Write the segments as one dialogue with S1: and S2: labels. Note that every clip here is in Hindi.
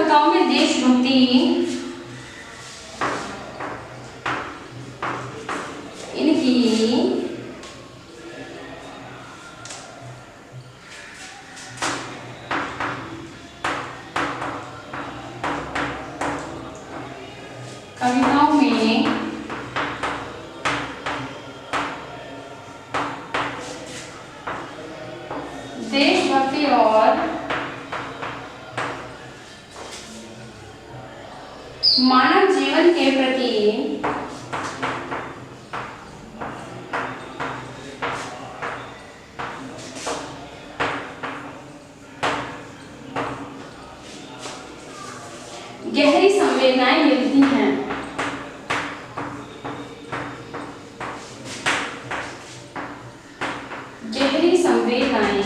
S1: कविताओं में देशभक्ति कविताओं में देशभक्ति और मानव जीवन के प्रति गहरी संवेदनाएं मिलती हैं। गहरी संवेदनाएं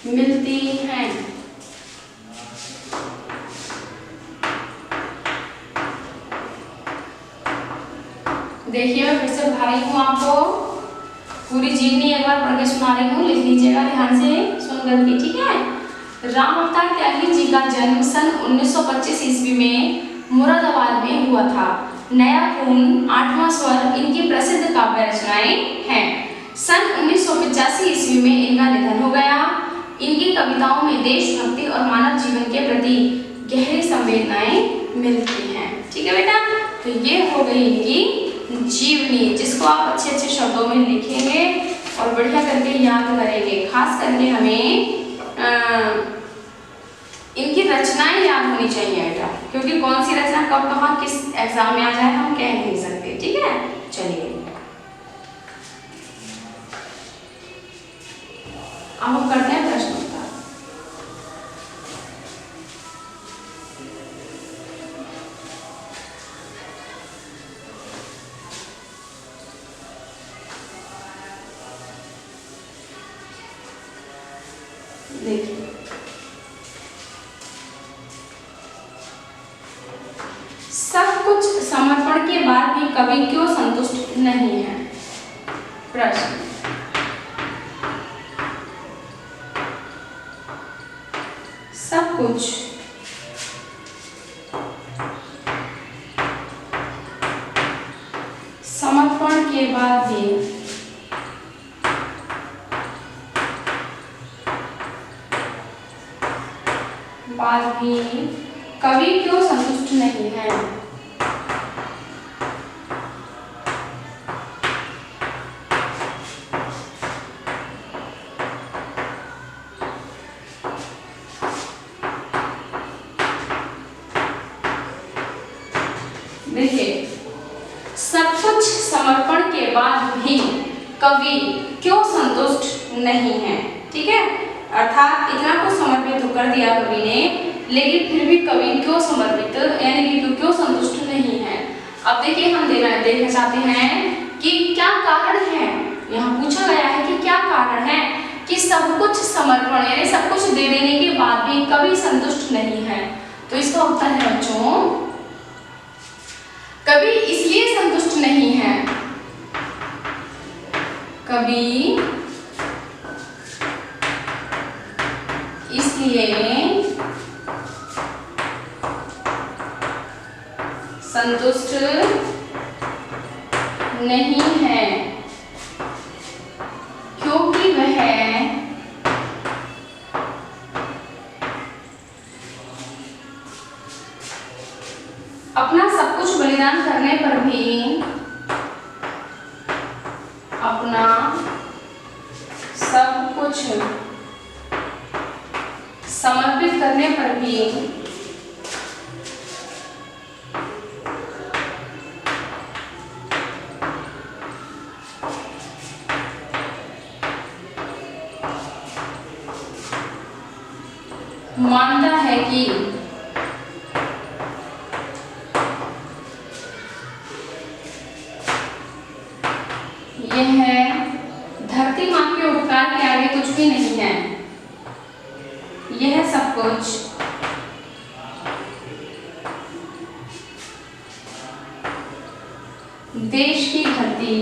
S1: मिलती हैं। देखिए मैं फिर से बता रही हूँ, आपको पूरी जीवनी एक बार पढ़ के सुना रही हूँ, लिख लीजिएगा ध्यान से सुन करके, ठीक है। राम अवतार त्यागी जी का जन्म सन 1925 ईस्वी में मुरादाबाद में हुआ था। नया खून, आठवां स्वर इनकी प्रसिद्ध काव्य रचनाएं हैं। सन 1985 ईस्वी में इनका निधन हो गया। इनकी कविताओं में देशभक्ति और मानव जीवन के प्रति गहरी संवेदनाएं मिलती हैं। ठीक है बेटा, तो ये हो गई इनकी जीवनी, जिसको आप अच्छे अच्छे शब्दों में लिखेंगे और बढ़िया करके याद करेंगे। खास करके हमें इनकी रचनाएं याद होनी चाहिए बेटा, क्योंकि कौन सी रचना कब कहाँ किस एग्जाम में आ जाए हम कह नहीं सकते। ठीक है, चलिए अब हम करते हैं प्रश्न उत्तर। देखिए सब कुछ समर्पण के बाद भी कवि क्यों संतुष्ट नहीं है? प्रश्न। सब कुछ समर्पण के बाद भी कवि क्यों संतुष्ट नहीं है? देखिए, सब कुछ समर्पण के बाद भी कवि क्यों संतुष्ट नहीं है। ठीक है, अर्थात इतना कुछ समर्पित तो कर दिया कवि ने, लेकिन फिर भी कवि क्यों समर्पित यानी कि क्यों संतुष्ट नहीं है। अब देखिए हम देखना चाहते हैं कि क्या कारण है। यहाँ पूछा गया है कि क्या कारण है कि सब कुछ समर्पण यानी सब कुछ दे देने के बाद भी कवि संतुष्ट नहीं है। तो इसका उत्तर है बच्चों, कवि इसलिए संतुष्ट नहीं है, कवि इसलिए संतुष्ट नहीं है क्योंकि वह अपना सब कुछ बलिदान करने पर भी अपना सब कुछ समर्पित करने पर भी मानता है कि यह धरती माँ के उपकार के आगे कुछ भी नहीं है। यह सब कुछ देश की धरती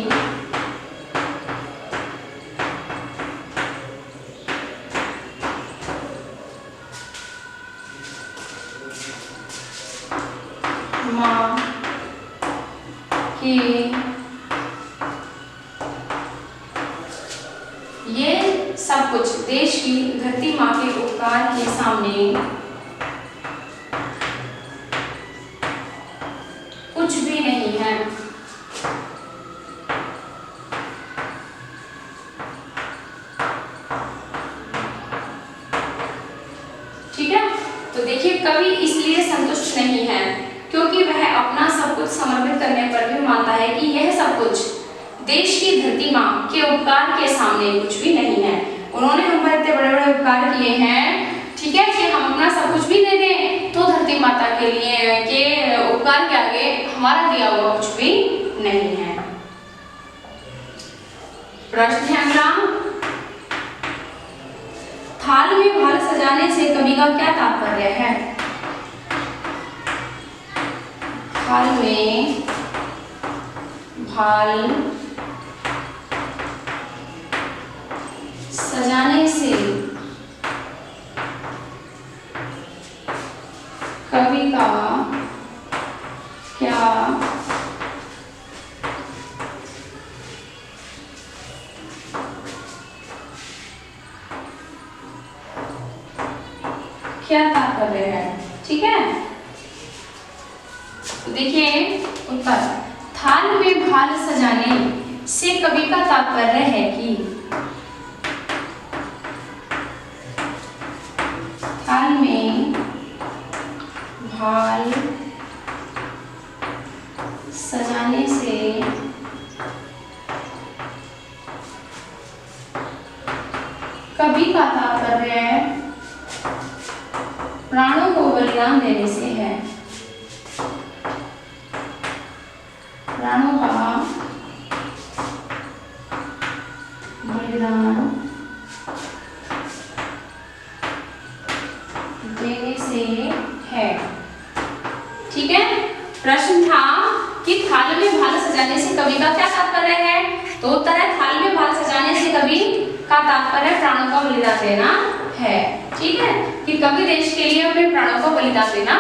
S1: कि ये सब कुछ देश की धरती माँ के उपकार के सामने कुछ भी नहीं है। ठीक है, तो देखिए कवि इसलिए संतुष्ट नहीं है क्योंकि वह अपना सब कुछ समर्पित करने पर भी मानता है कि यह सब कुछ देश की धरती माँ के उपकार के सामने कुछ भी नहीं है। उन्होंने हम पर इतने बड़े बड़े उपकार किए हैं, ठीक है, कि हम अपना सब कुछ भी दे दें तो धरती माता के लिए के उपकार के आगे हमारा दिया हुआ कुछ भी नहीं है। प्रश्न है अगला, थाल में भाल सजाने से कवि का क्या तात्पर्य है? थाल में भाल सजाने से कवि का क्या तात्पर्य है? ठीक है, तो देखिए उत्तर, थाल में भाल सजाने से कवि का तात्पर्य है कि थाल में भाल सजाने से कवि का तात्पर्य प्राणों को बलिदान देने से है। प्राणों का बलिदान देने से है। ठीक है, प्रश्न था कि थाल में भाल सजाने से कवि का क्या तात्पर्य है? तो उत्तर है थाल में भाल सजाने से कवि का तात्पर्य प्राणों का बलिदान देना है। ठीक है, कि कवि देश के लिए अपने प्राणों का बलिदान देना